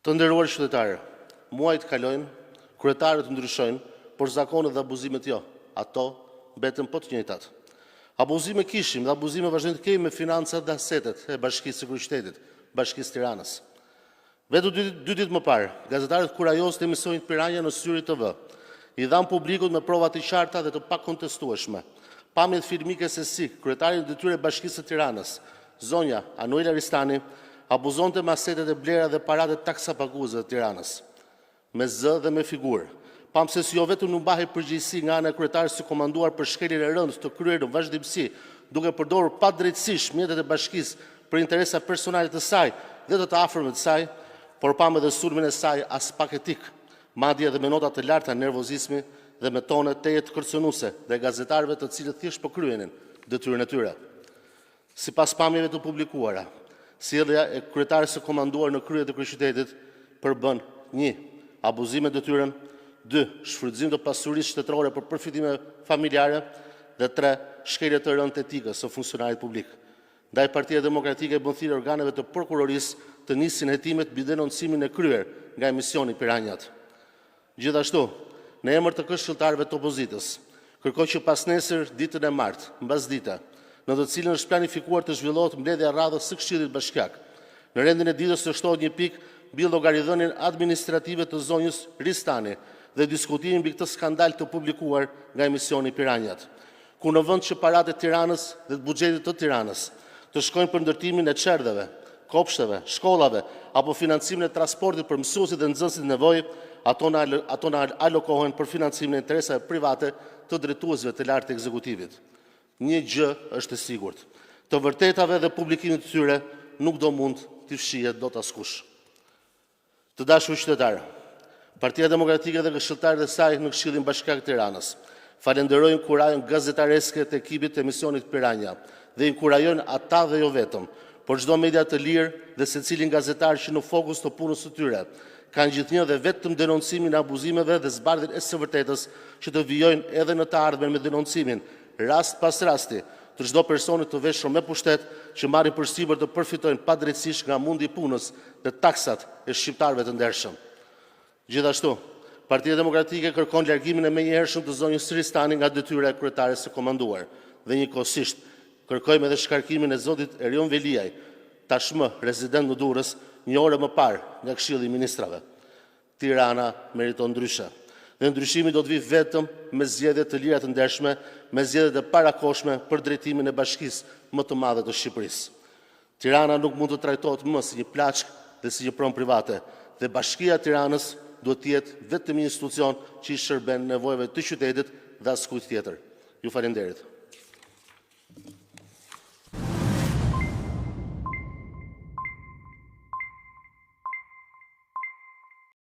Të nderuar qytetarë, muajt kalojnë, kryetarët ndryshojnë, por zakonet dhe abuzimet jo. Ato mbeten po të njëjtat. Abuzime kishim dhe abuzime vazhdojmë të kemi me financat dhe asetet e Bashkisë së Kryeqytetit, Bashkisë Tiranës. Vetë dy ditë më parë, gazetarët kurajosën emisionin Piranja në Syri TV, i dhanë publikut me prova të qarta dhe të pakontestueshme. Pamjet filmike se si kryetari i detyrës së Bashkisë së Tiranës, zonja Anuela Ristani, abuzonte me asetet e blera dhe paratë taksapaguesve të Tiranës, me zë dhe me figurë. Pam se si jo vetëm nuk mbahej përgjegjësi nga ana e kryetarit së komanduar për shkeljen e rëndë të kryer në vazhdimsi, duke përdorur padrejtësisht mjetet e bashkisë për interesa personale të saj dhe të afërmit të saj, por pam edhe sulmin e saj as pak etik, madje edhe me nota të larta nervozizmi dhe me tone teje të kërcënuese dhe gazetarëve të cilët thjesht po kryenin detyrën e tyre. Sipas pamjeve të publikuara, sjellja e kryetarit së komanduar në krye të Kryeqytetit përbën 1. Abuzim me detyrën, 2. Shfrytëzim të pasurisë shtetërore për përfitime familjare dhe 3. Shkelje të rëndë të etikës së funksionarit publik. Ndaj Partia Demokratike bën thirrje organeve të prokurorisë të nisin hetimet mbi denoncimin e kryer nga emisioni Piranjat. Gjithashtu, në emër të këshilltarëve të opozitës, kërkoj që pas nesër, ditën e martë, mbasdite, në të cilën është planifikuar të zhvillohet mbledhja e radhës së Këshillit Bashkiak, në rendin e ditës të shtohet një pikë mbi llogaridhënien administrative të zonjës Ristani dhe diskutimin mbi këtë skandal të publikuar nga emisioni Piranjat, ku në vend që paratë e Tiranës dhe të buxhetit të Tiranës të shkojnë për ndërtimin e çerdheve, kopshteve, shkollave apo financimin e transportit për mësuesit dhe nxënësit nevojë, ato na alokohen për financimin e interesave private të drejtuesve të lartë të ekzekutivit. Një gjë është e sigurt, të vërtetave dhe publikimit të tyre nuk do mund të fshihet dot askush. Të dashur qytetarë, Partia Demokratike dhe këshilltarët e saj në Këshillin Bashkiak të Tiranës falenderojnë kurajën gazetareske të ekipit të emisionit Piranja dhe inkurajojnë ata dhe jo vetëm, por çdo media të lirë dhe secilin gazetar që në fokus të punës së tyre kanë gjithnjë dhe vetëm denoncimin e abuzimeve dhe zbardhjen e së vërtetës që të vijojnë edhe në të ardhmen me denoncimin rast pas rasti të çdo personi të veshur me pushtet që marrin përsipër të përfitojnë padrejtësisht nga mundi i punës dhe taksat e shqiptarëve të ndershëm. Gjithashtu, Partia Demokratike kërkon largimin e menjëhershëm të zonjës Ristani nga detyra e kryetares së komanduar dhe njëkohësisht kërkojmë edhe shkarkimin e zotit Erion Veliaj, tashmë rezident në Durrës, një orë më parë nga Këshilli i Ministrave. Tirana meriton ndryshe. Dhe ndryshimi do të vijë vetëm me zgjedhje të lira të ndershme, me zgjedhje të parakohshme për drejtimin e bashkisë më të madhe të Shqipërisë. Tirana nuk mund të trajtohet më si një plaçk dhe si një pronë private, dhe Bashkia e Tiranës duhet të jetë vetëm një institucion që i shërben nevojave të qytetit dhe askujt tjetër. Ju falenderit.